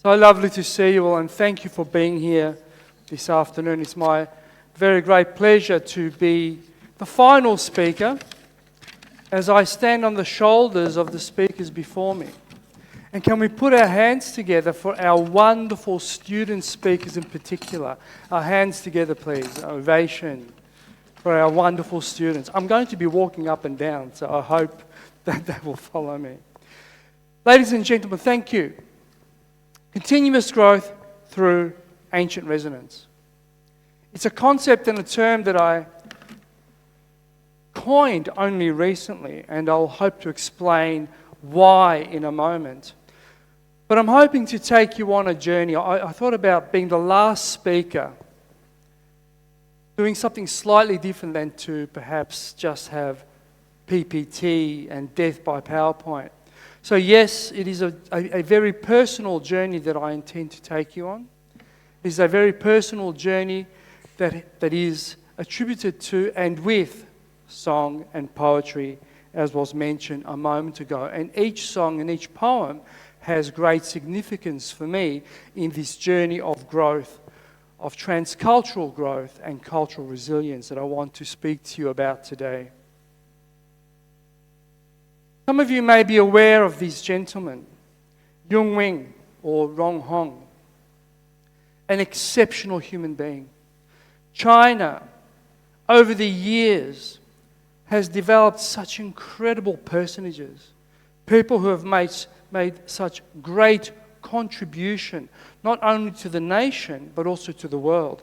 So lovely to see you all, and thank you for being here this afternoon. It's my very great pleasure to be the final speaker as I stand on the shoulders of the speakers before me. And can we put our hands together for our wonderful student speakers in particular? Our hands together, please. An ovation for our wonderful students. I'm going to be walking up and down, so I hope that they will follow me. Ladies and gentlemen, thank you. Continuous growth through ancient resonance. It's a concept and a term that I coined only recently, and I'll hope to explain why in a moment. But I'm hoping to take you on a journey. I thought about being the last speaker, doing something slightly different than to perhaps just have PPT and death by PowerPoint. So yes, it is a very personal journey that I intend to take you on. It is a very personal journey that is attributed to and with song and poetry, as was mentioned a moment ago. And each song and each poem has great significance for me in this journey of growth, of transcultural growth and cultural resilience that I want to speak to you about today. Some of you may be aware of these gentlemen, Yung Wing or Rong Hong, an exceptional human being. China, over the years, has developed such incredible personages, people who have made such great contribution, not only to the nation, but also to the world.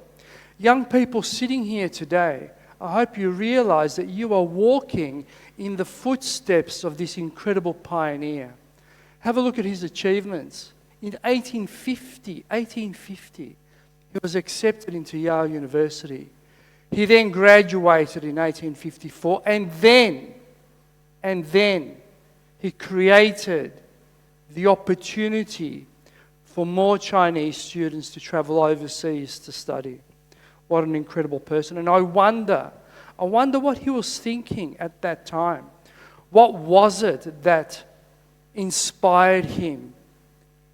Young people sitting here today, I hope you realize that you are walking in the footsteps of this incredible pioneer. Have a look at his achievements. In 1850, he was accepted into Yale University. He then graduated in 1854, and then he created the opportunity for more Chinese students to travel overseas to study. What an incredible person. And I wonder what he was thinking at that time. What was it that inspired him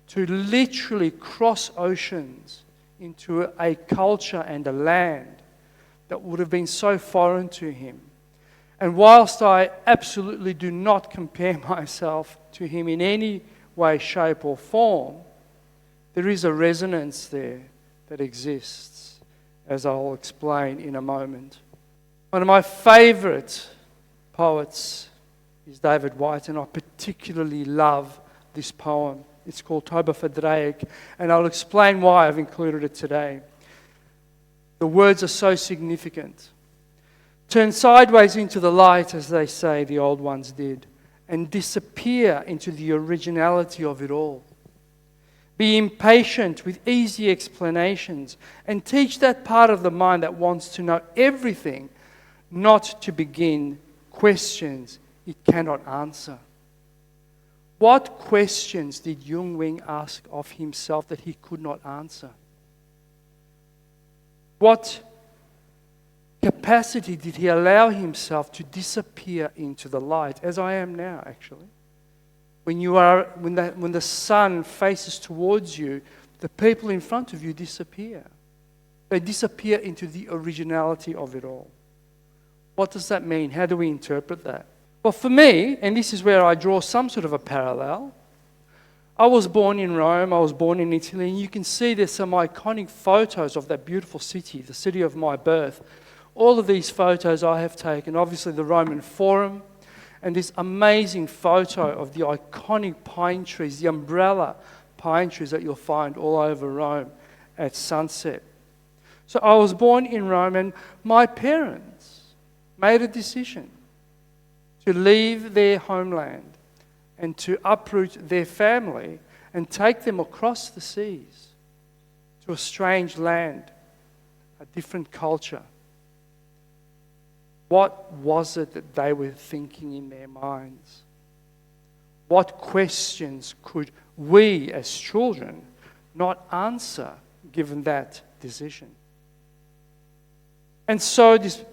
to literally cross oceans into a culture and a land that would have been so foreign to him? And whilst I absolutely do not compare myself to him in any way, shape or form, there is a resonance there that exists, as I'll explain in a moment. One of my favourite poets is David Whyte, and I particularly love this poem. It's called Toba Verdrejk, and I'll explain why I've included it today. The words are so significant. Turn sideways into the light, as they say the old ones did, and disappear into the originality of it all. Be impatient with easy explanations and teach that part of the mind that wants to know everything not to begin questions it cannot answer. What questions did Yung Wing ask of himself that he could not answer? What capacity did he allow himself to disappear into the light, as I am now, actually? When the sun faces towards you, the people in front of you disappear. They disappear into the originality of it all. What does that mean? How do we interpret that? Well, for me, and this is where I draw some sort of a parallel, I was born in Rome, I was born in Italy, and you can see there's some iconic photos of that beautiful city, the city of my birth. All of these photos I have taken, obviously the Roman Forum, and this amazing photo of the iconic pine trees, the umbrella pine trees that you'll find all over Rome at sunset. So I was born in Rome, and my parents made a decision to leave their homeland and to uproot their family and take them across the seas to a strange land, a different culture. What was it that they were thinking in their minds? What questions could we as children not answer given that decision? And so this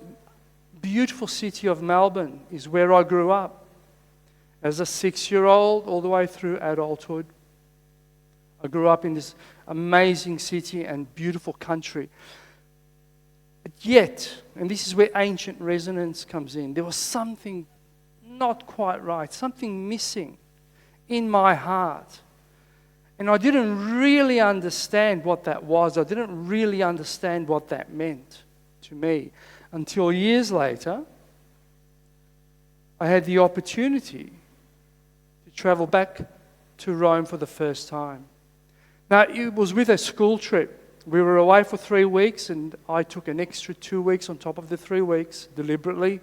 beautiful city of Melbourne is where I grew up. As a 6-year-old all the way through adulthood, I grew up in this amazing city and beautiful country. But yet, and this is where ancient resonance comes in, there was something not quite right, something missing in my heart. And I didn't really understand what that was. I didn't really understand what that meant to me until years later, I had the opportunity to travel back to Rome for the first time. Now, it was with a school trip. We were away for 3 weeks, and I took an extra 2 weeks on top of the 3 weeks deliberately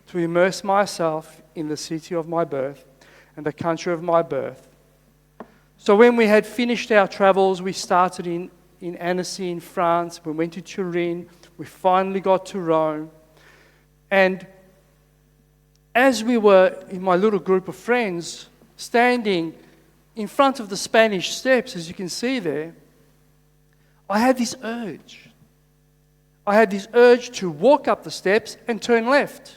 to immerse myself in the city of my birth and the country of my birth. So when we had finished our travels, we started in Annecy in France. We went to Turin. We finally got to Rome. And as we were in my little group of friends, standing in front of the Spanish Steps, as you can see there, I had this urge. I had this urge to walk up the steps and turn left.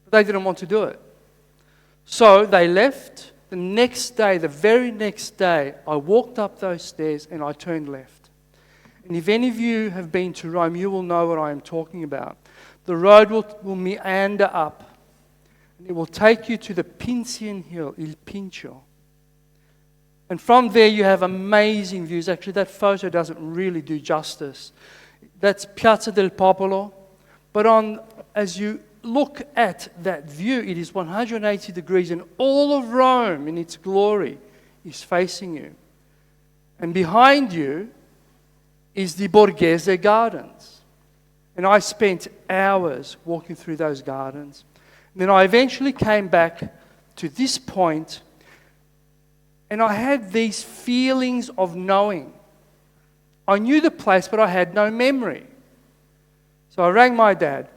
But they didn't want to do it. So they left. The next day, the very next day, I walked up those stairs and I turned left. And if any of you have been to Rome, you will know what I am talking about. The road will meander up. And it will take you to the Pincian Hill, Il Pincio. And from there you have amazing views. Actually, that photo doesn't really do justice. That's Piazza del Popolo. But as you look at that view, it is 180 degrees, and all of Rome in its glory is facing you. And behind you is the Borghese Gardens. And I spent hours walking through those gardens. And then I eventually came back to this point, and I had these feelings of knowing. I knew the place, but I had no memory. So I rang my dad,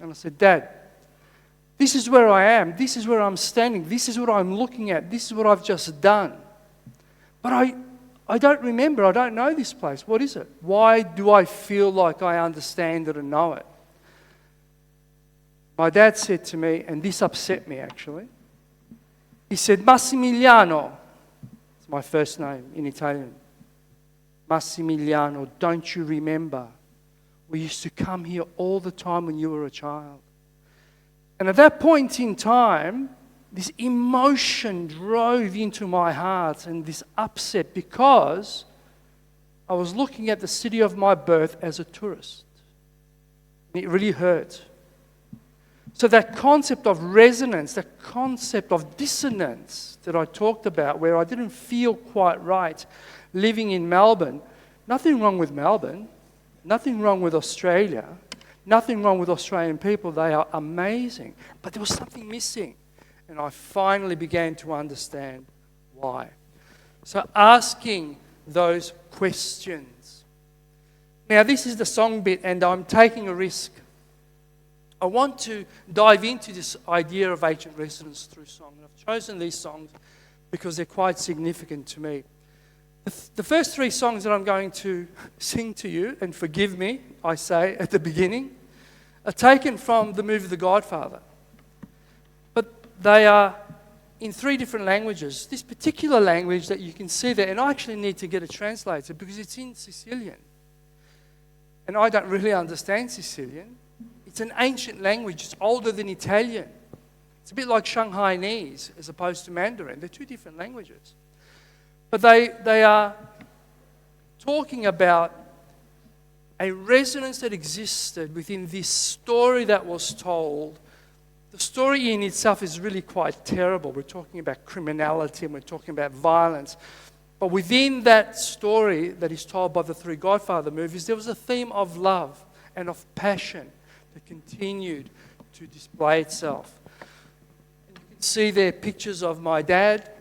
and I said, "Dad, this is where I am. This is where I'm standing. This is what I'm looking at. This is what I've just done. But I don't remember. I don't know this place. What is it? Why do I feel like I understand it and know it?" My dad said to me, and this upset me actually, he said, "Massimiliano," it's my first name in Italian, "Massimiliano, don't you remember? We used to come here all the time when you were a child." And at that point in time, this emotion drove into my heart and this upset because I was looking at the city of my birth as a tourist. And it really hurt. So that concept of resonance, that concept of dissonance that I talked about, where I didn't feel quite right living in Melbourne, nothing wrong with Melbourne, nothing wrong with Australia, nothing wrong with Australian people, they are amazing. But there was something missing. And I finally began to understand why. So asking those questions. Now this is the song bit, and I'm taking a risk. I want to dive into this idea of ancient resonance through song. And I've chosen these songs because they're quite significant to me. The first 3 songs that I'm going to sing to you, and forgive me, I say at the beginning, are taken from the movie The Godfather. But they are in 3 different languages. This particular language that you can see there, and I actually need to get a translator because it's in Sicilian. And I don't really understand Sicilian. It's an ancient language. It's older than Italian. It's a bit like Shanghainese as opposed to Mandarin. They're 2 different languages. But they are talking about a resonance that existed within this story that was told. The story in itself is really quite terrible. We're talking about criminality and we're talking about violence. But within that story that is told by the 3 Godfather movies, there was a theme of love and of passion that continued to display itself. And you can see there pictures of my dad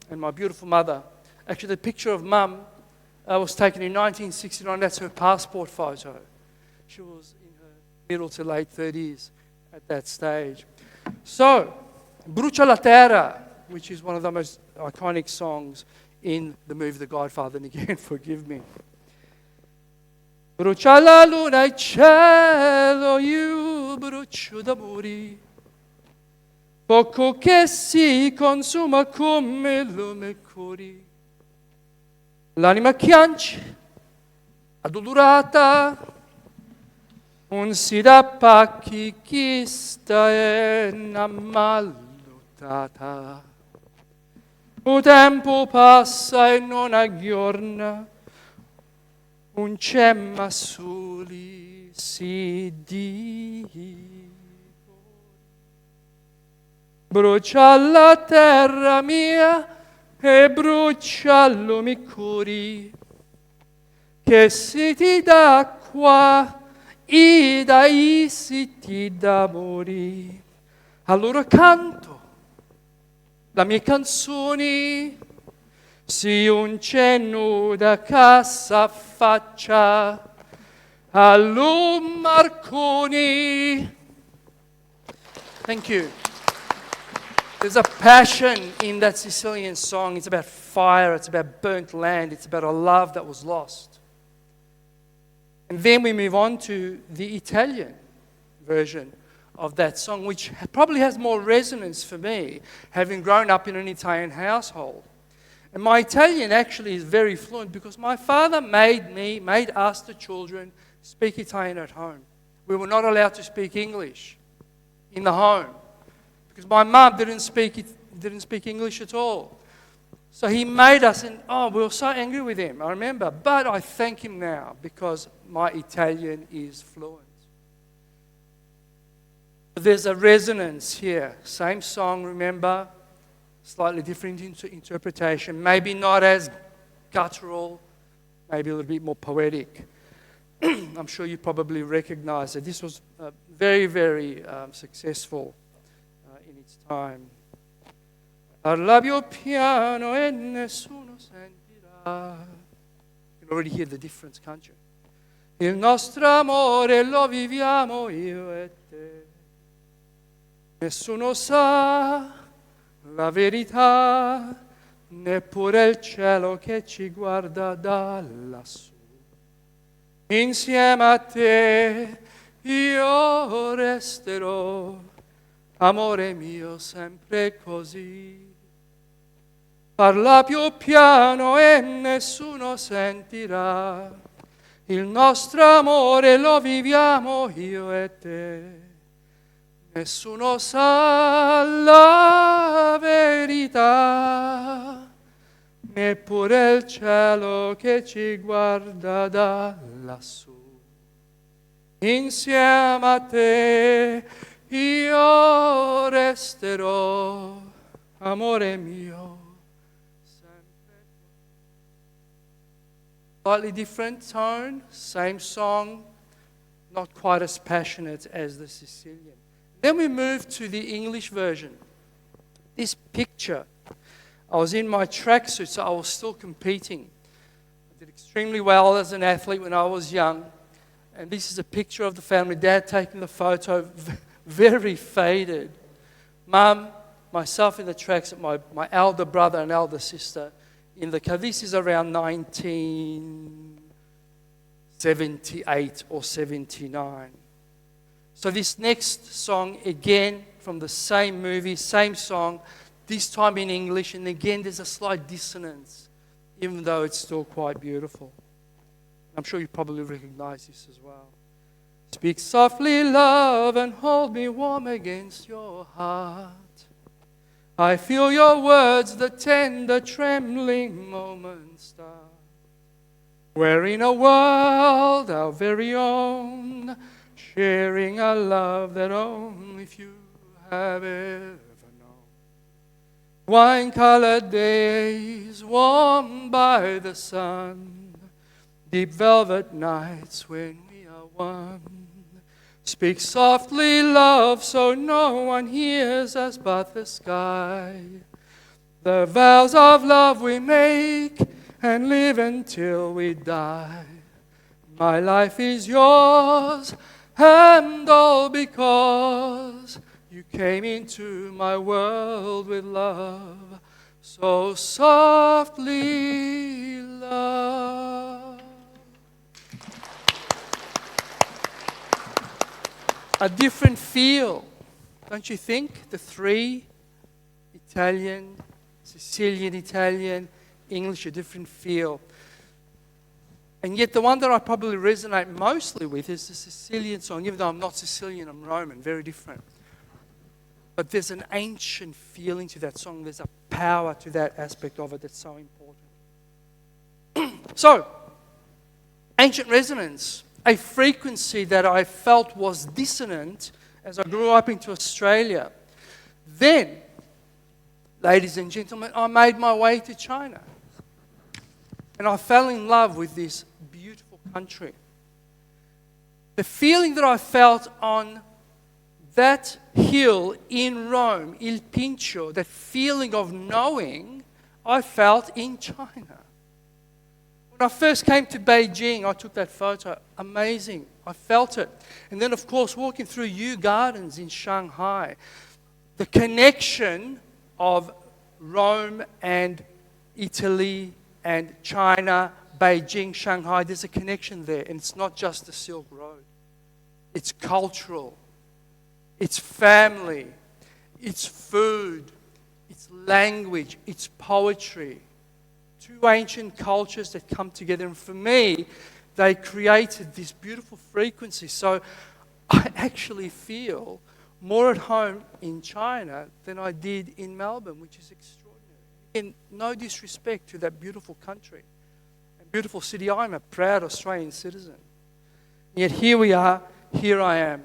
and my beautiful mother. Actually, the picture of Mum was taken in 1969. That's her passport photo. She was in her middle to late 30s at that stage. So, Brucia la Terra, which is one of the most iconic songs in the movie The Godfather. And again, forgive me. Brucia la luna e cielo, io brucio d'amori, poco che si consuma come lume cori. L'anima chiancia, addolorata, un si da pacchi chi sta innammalutata. Il tempo passa e non aggiorna, un cemma soli si dice. Brucia la terra mia e brucia mi curi, che si ti dà qua e dai si ti dà morì. Allora canto la mia canzone, si un cenno da casa faccia allo Marconi. Thank you. There's a passion in that Sicilian song. It's about fire, it's about burnt land, it's about a love that was lost. And then we move on to the Italian version of that song, which probably has more resonance for me, having grown up in an Italian household. And my Italian actually is very fluent because my father made us, the children, speak Italian at home. We were not allowed to speak English in the home because my mum didn't speak English at all. So he made us, and we were so angry with him, I remember. But I thank him now because my Italian is fluent. There's a resonance here. Same song, remember? Slightly different interpretation. Maybe not as guttural, maybe a little bit more poetic. I'm sure you probably recognize that this was very, very successful in its time. Parla più piano e nessuno sentirà. You can already hear the difference, can't you? Il nostro amore lo viviamo io e te. Nessuno sa la verità, neppure il cielo che ci guarda da lassù. Insieme a te io resterò, amore mio, sempre così. Parla più piano e nessuno sentirà. Il nostro amore lo viviamo io e te. Nessuno sa la verità, neppure il cielo che ci guarda da lassù. Insieme a te io resterò, amore mio. Slightly different tone, same song, not quite as passionate as the Sicilian. Then we move to the English version. This picture, I was in my tracksuit, so I was still competing. I did extremely well as an athlete when I was young. And this is a picture of the family. Dad taking the photo, very faded. Mum, myself in the tracksuit, my elder brother and elder sister in the car. This is around 1978 or 79. So this next song, again, from the same movie, same song, this time in English, and again there's a slight dissonance, even though it's still quite beautiful. I'm sure you probably recognize this as well. Speak softly, love, and hold me warm against your heart. I feel your words, the tender, trembling moments start. We're in a world our very own, sharing a love that only few have ever known. Wine-colored days warmed by the sun, deep velvet nights when we are one. Speak softly, love, so no one hears us but the sky. The vows of love we make and live until we die. My life is yours, and all because you came into my world with love. So softly, love. A different feel, don't you think? The three, Italian, Sicilian, Italian, English, a different feel. And yet the one that I probably resonate mostly with is the Sicilian song. Even though I'm not Sicilian, I'm Roman, very different. But there's an ancient feeling to that song. There's a power to that aspect of it that's so important. So, ancient resonance, a frequency that I felt was dissonant as I grew up into Australia. Then, ladies and gentlemen, I made my way to China. And I fell in love with this beautiful country. The feeling that I felt on that hill in Rome, Il Pincio, that feeling of knowing, I felt in China. When I first came to Beijing, I took that photo. Amazing. I felt it. And then, of course, walking through Yu Gardens in Shanghai, the connection of Rome and Italy and China, Beijing, Shanghai, there's a connection there. And it's not just the Silk Road. It's cultural. It's family. It's food. It's language. It's poetry. Two ancient cultures that come together. And for me, they created this beautiful frequency. So I actually feel more at home in China than I did in Melbourne, which is extraordinary. In no disrespect to that beautiful country and beautiful city, I'm a proud Australian citizen. Yet here we are, here I am.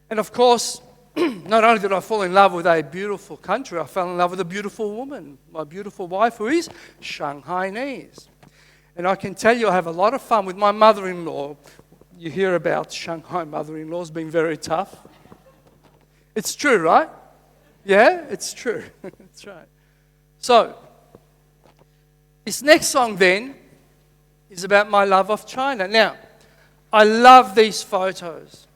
And of course, not only did I fall in love with a beautiful country, I fell in love with a beautiful woman, my beautiful wife, who is Shanghainese. And I can tell you I have a lot of fun with my mother-in-law. You hear about Shanghai mother-in-laws being very tough. It's true, right? Yeah, it's true. That's right. So, this next song then is about my love of China. Now, I love these photos.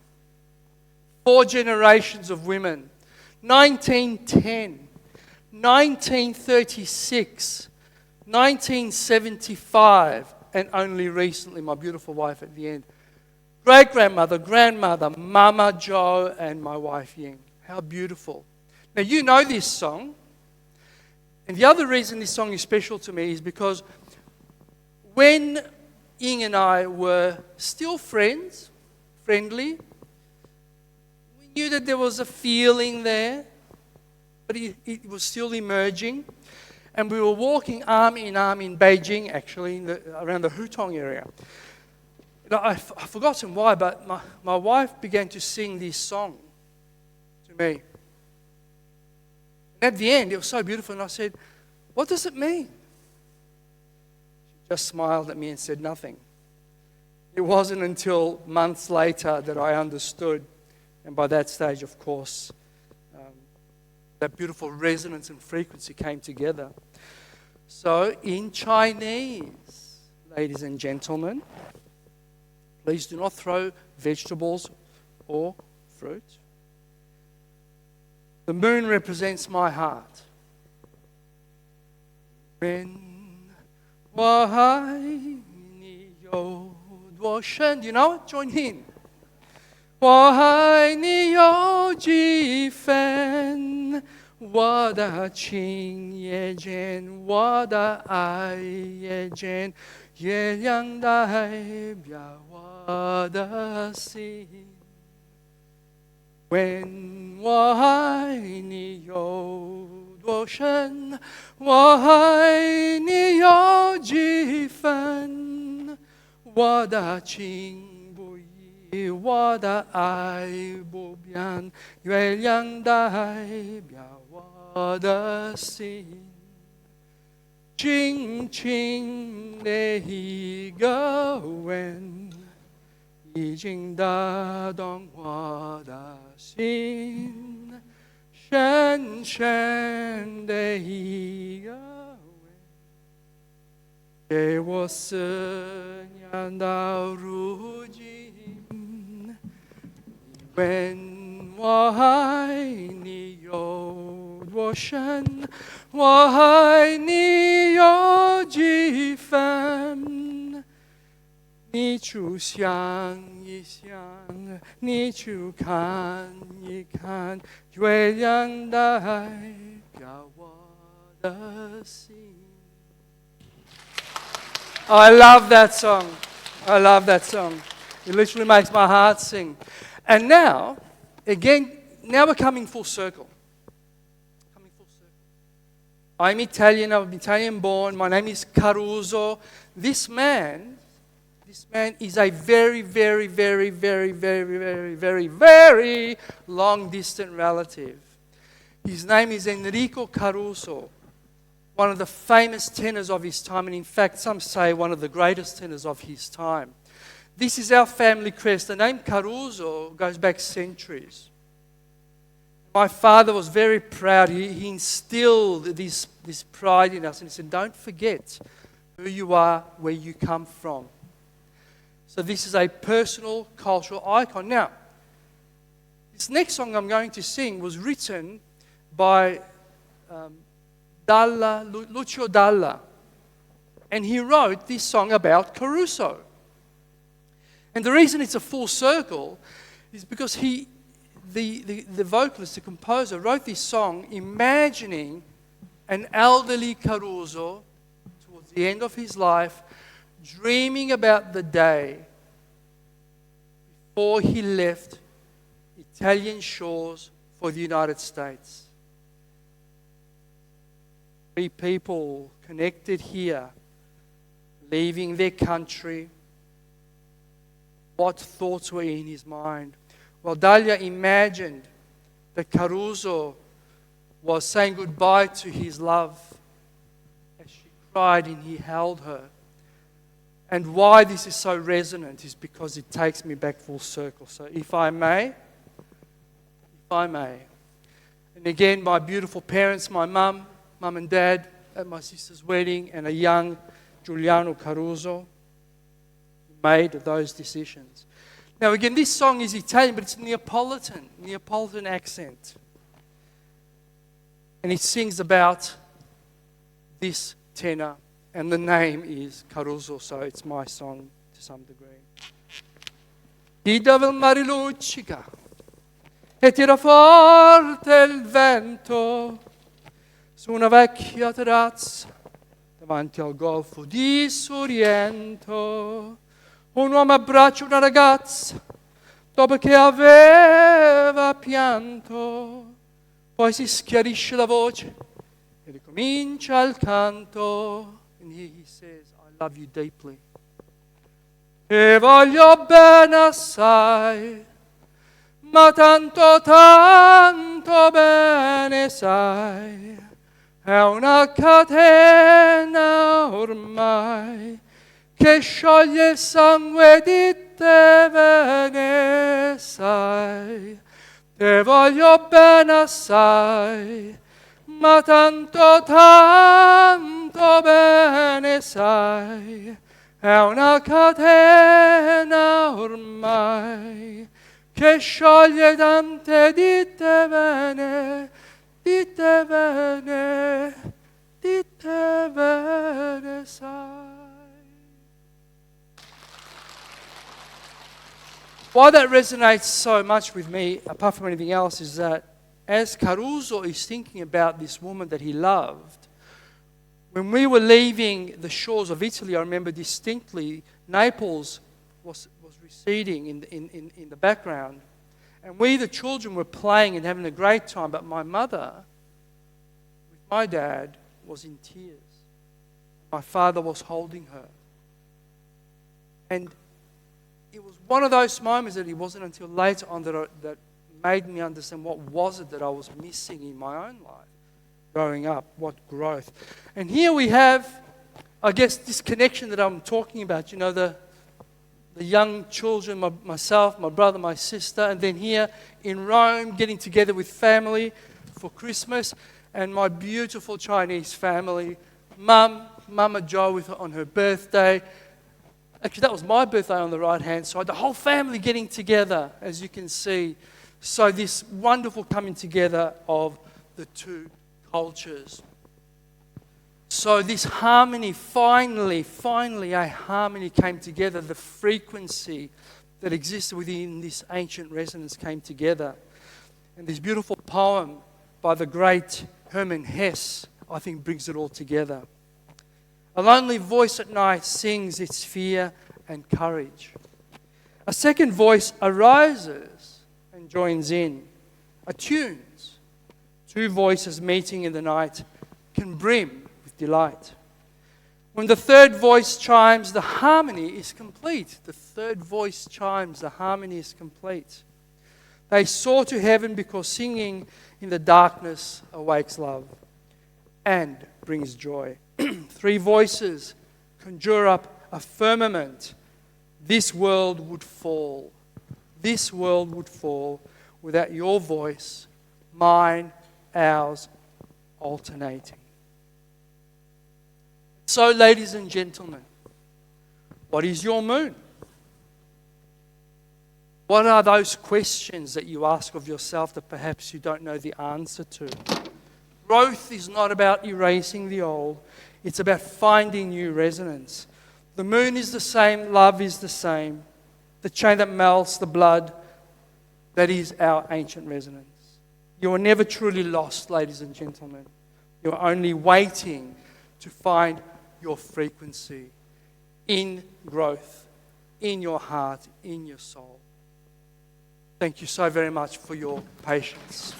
4 generations of women. 1910, 1936, 1975, and only recently, my beautiful wife at the end. Great-grandmother, grandmother, Mama Jo, and my wife Ying. How beautiful. Now, you know this song. And the other reason this song is special to me is because when Ying and I were still friends, friendly, we knew that there was a feeling there, but it was still emerging. And we were walking arm in Beijing, actually, around the Hutong area. I've forgotten why, but my wife began to sing this song to me. And at the end, it was so beautiful, and I said, "What does it mean?" She just smiled at me and said nothing. It wasn't until months later that I understood, and by that stage, of course, that beautiful resonance and frequency came together. So, in Chinese, ladies and gentlemen, please do not throw vegetables or fruit. The moon represents my heart. When do you know it? Join in. 我爱你有几分，我的情也真，我的爱也真，月亮代表我的心。问我爱你有多深，我爱你有几分，我的情不移，我的爱不变，月亮代表我的心。轻轻的一个吻，已经打动我的心，深深的一个吻，给我思念到如今。问我爱你有多深，我爱你有几分？你去想一想，你去看一看，月亮代表我的心。I love that song. I love that song. It literally makes my heart sing. And now, again, now we're coming full circle. Coming full circle. I'm Italian. I'm Italian born. My name is Caruso. This man is a very, very, very, very, very, very, very, very long distant relative. His name is Enrico Caruso, one of the famous tenors of his time, and in fact, some say one of the greatest tenors of his time. This is our family crest. The name Caruso goes back centuries. My father was very proud. He instilled this pride in us, and he said, don't forget who you are, where you come from. So this is a personal cultural icon. Now, this next song I'm going to sing was written by Lucio Dalla. And he wrote this song about Caruso. And the reason it's a full circle is because the vocalist, the composer, wrote this song imagining an elderly Caruso towards the end of his life, dreaming about the day before he left Italian shores for the United States. Three people connected here, leaving their country. What thoughts were in his mind? Well, Dalla imagined that Caruso was saying goodbye to his love as she cried and he held her. And why this is so resonant is because it takes me back full circle. So if I may. And again, my beautiful parents, my mum and dad at my sister's wedding, and a young Giuliano Caruso made those decisions. Now again, this song is Italian, but it's Neapolitan accent. And it sings about this tenor, and the name is Caruso, so it's my song to some degree. Chi dove il mare luccica e tira forte il vento su una vecchia terrazza davanti al golfo di Sorrento, un uomo abbraccia una ragazza dopo che aveva pianto, poi si schiarisce la voce e ricomincia il canto. And here he says, I love you deeply. E voglio bene assai, ma tanto, tanto bene sai, è una catena ormai che scioglie il sangue di te bene sai. Te voglio bene assai, ma tanto, tanto bene sai, è una catena ormai che scioglie tante di te bene, di te bene, di te bene sai. Why that resonates so much with me, apart from anything else, is that as Caruso is thinking about this woman that he loved, when we were leaving the shores of Italy, I remember distinctly, Naples was receding in the background. And we, the children, were playing and having a great time, but my mother, with my dad, was in tears. My father was holding her. And it was one of those moments that it wasn't until later on that made me understand what was it that I was missing in my own life growing up, what growth. And here we have, I guess, this connection that I'm talking about, you know, the young children, myself, my brother, my sister, and then here in Rome, getting together with family for Christmas, and my beautiful Chinese family, Mama Jo on her birthday. Actually, that was my birthday on the right-hand side. The whole family getting together, as you can see. So this wonderful coming together of the two cultures. So this harmony, finally a harmony came together. The frequency that existed within this ancient resonance came together. And this beautiful poem by the great Hermann Hesse, I think, brings it all together. A lonely voice at night sings its fear and courage. A second voice arises and joins in, attunes. Two voices meeting in the night can brim with delight. When the third voice chimes, the harmony is complete. The third voice chimes, the harmony is complete. They soar to heaven because singing in the darkness awakes love and brings joy. Three voices conjure up a firmament. This world would fall. This world would fall without your voice, mine, ours, alternating. So, ladies and gentlemen, what is your moon? What are those questions that you ask of yourself that perhaps you don't know the answer to? Growth is not about erasing the old. It's about finding new resonance. The moon is the same. Love is the same. The chain that melts the blood, that is our ancient resonance. You are never truly lost, ladies and gentlemen. You are only waiting to find your frequency in growth, in your heart, in your soul. Thank you so very much for your patience.